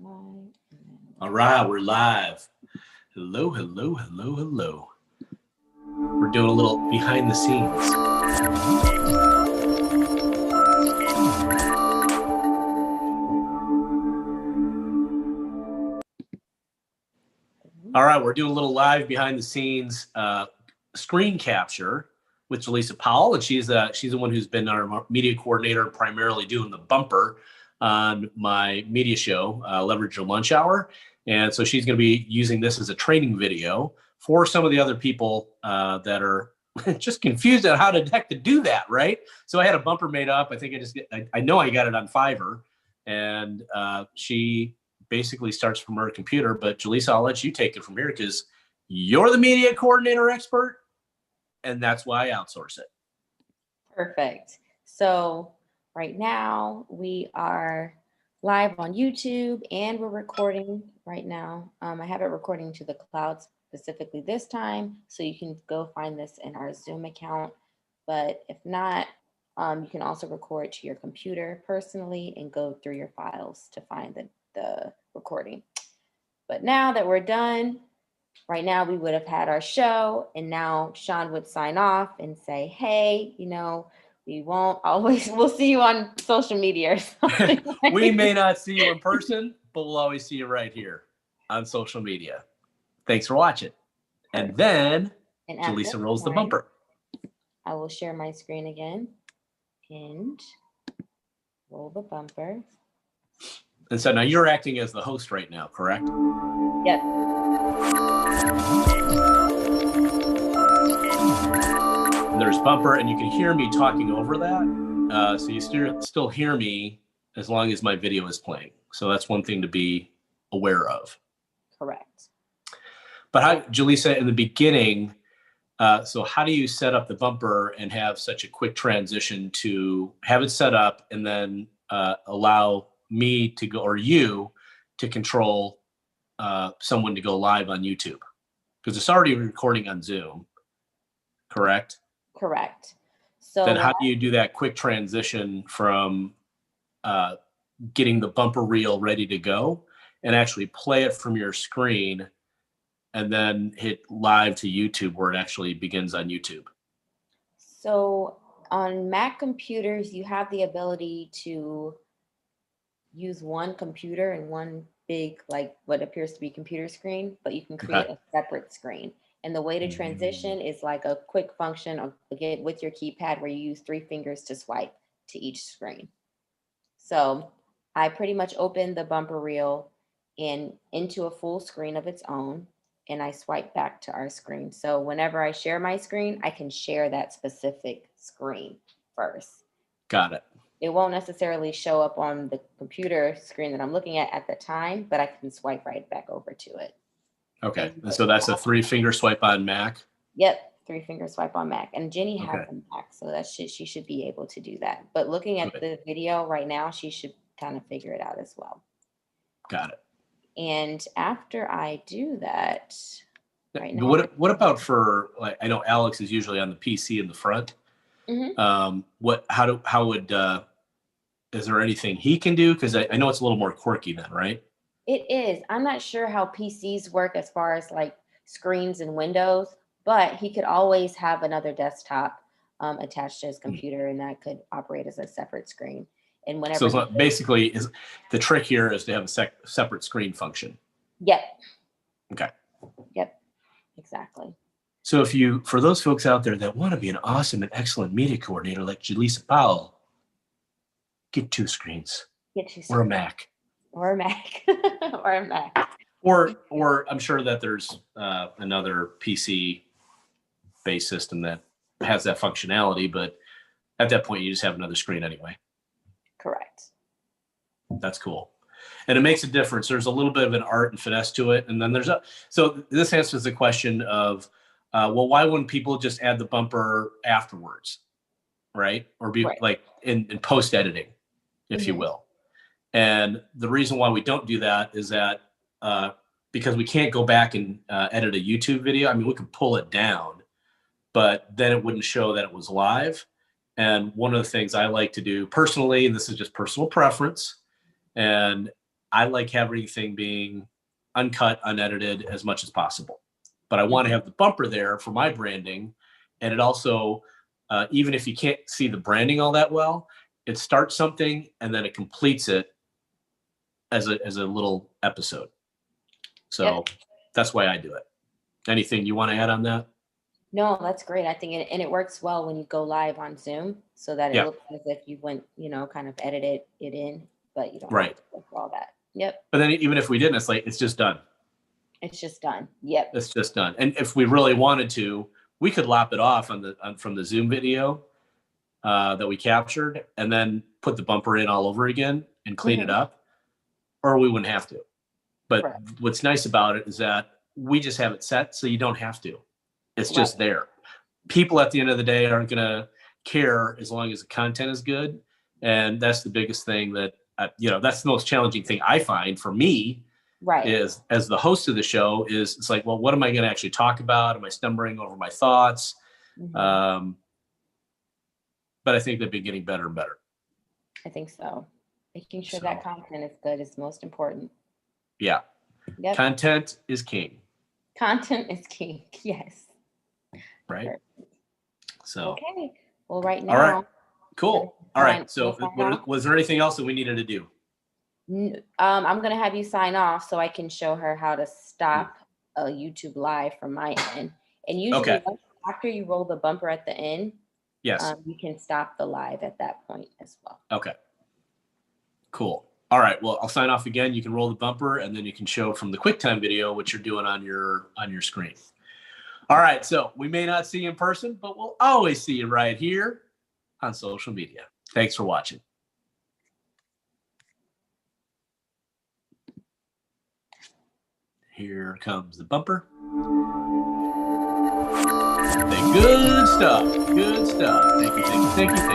live. All right, we're live. Hello, hello, hello, hello. We're doing a little behind the scenes. All right, we're doing a little live behind the scenes screen capture with Jaleesa Powell, and she's the one who's been our media coordinator, primarily doing the bumper on my media show, Leverage Your Lunch Hour. And so she's going to be using this as a training video for some of the other people that are just confused on how the heck to do that, right? So I had a bumper made up. I think I know I got it on Fiverr, and she basically starts from her computer. But Jaleesa, I'll let you take it from here because you're the media coordinator expert, and that's why I outsource it. Perfect. So right now we are live on YouTube and we're recording right now. I have it recording to the cloud specifically this time, so you can go find this in our Zoom account. But if not, you can also record to your computer personally and go through your files to find the recording. But now that we're done, right now we would have had our show, and now Sean would sign off and say, hey, we won't always, we'll see you on social media or something. We may not see you in person, but we'll always see you right here on social media. Thanks for watching. And then Jaleesa rolls the bumper. I will share my screen again and roll the bumper. And so now you're acting as the host right now, correct? Yep. And there's bumper, and you can hear me talking over that. So you still hear me as long as my video is playing. So that's one thing to be aware of. Correct. But how, Jaleesa, in the beginning, so how do you set up the bumper and have such a quick transition to have it set up and then allow me to go, or you to control someone to go live on YouTube? Because it's already recording on Zoom, correct? Correct. So then how do you do that quick transition from getting the bumper reel ready to go and actually play it from your screen and then hit live to YouTube where it actually begins on YouTube? So on Mac computers, you have the ability to use one computer and one big, like what appears to be computer screen, but you can create a separate screen. And the way to transition is like a quick function again with your keypad where you use 3 fingers to swipe to each screen. So I pretty much open the bumper reel into a full screen of its own, and I swipe back to our screen. So whenever I share my screen, I can share that specific screen first. Got it. It won't necessarily show up on the computer screen that I'm looking at the time, but I can swipe right back over to it. Okay. And so that's a 3-finger swipe on Mac? Yep. 3-finger swipe on Mac. And Jenny has a Mac, so she should be able to do that. But looking at the video right now, she should kind of figure it out as well. Got it. And after I do that, right now. What about for, like, I know Alex is usually on the PC in the front. Mm-hmm. Is there anything he can do? Because I know it's a little more quirky then, right? It is. I'm not sure how PCs work as far as like screens and windows, but he could always have another desktop attached to his computer, and that could operate as a separate screen. And whenever so basically, is the trick here is to have a separate screen function. Yep. Okay. Yep. Exactly. So for those folks out there that want to be an awesome and excellent media coordinator like Jaleesa Powell, get 2 screens. Or a Mac. Or a Mac. Or a Mac. Or I'm sure that there's another PC-based system that has that functionality, but at that point, you just have another screen anyway. Correct. That's cool. And it makes a difference. There's a little bit of an art and finesse to it. And then so this answers the question of, well, why wouldn't people just add the bumper afterwards, right? Or be like in post editing, if you will. And the reason why we don't do that is that because we can't go back and edit a YouTube video. I mean, we can pull it down, but then it wouldn't show that it was live. And one of the things I like to do personally, and this is just personal preference, and I like everything being uncut, unedited as much as possible. But I want to have the bumper there for my branding. And it also, even if you can't see the branding all that well, it starts something and then it completes it as a little episode. So that's why I do it. Anything you want to add on that? No, that's great. I think it works well when you go live on Zoom, so that it Yeah. looks as if you went, kind of edited it in, but you don't Right. have to go through all that. Yep. But then even if we didn't, it's like, it's just done. It's just done. Yep. It's just done. And if we really wanted to, we could lop it off from the Zoom video that we captured and then put the bumper in all over again and clean it up, or we wouldn't have to. But what's nice about it is that we just have it set so you don't have to. It's just there. People at the end of the day aren't going to care as long as the content is good. And that's the biggest thing that, that's the most challenging thing I find for me is as the host of the show is it's like, well, what am I going to actually talk about? Am I stumbling over my thoughts? But I think they've been getting better and better. I think so. Making sure that content is good is most important. Yeah. Yep. Content is king. Content is king. Yes. Right. Perfect. So. Okay. Well, right now. All right. Cool. All right. So was there anything else that we needed to do? I'm going to have you sign off so I can show her how to stop a YouTube live from my end. And usually after you roll the bumper at the end, yes, you can stop the live at that point as well. Okay. Cool. All right. Well, I'll sign off again. You can roll the bumper and then you can show from the QuickTime video what you're doing on your screen. All right. So we may not see you in person, but we'll always see you right here on social media. Thanks for watching. Here comes the bumper. Good stuff. Good stuff. Thank you.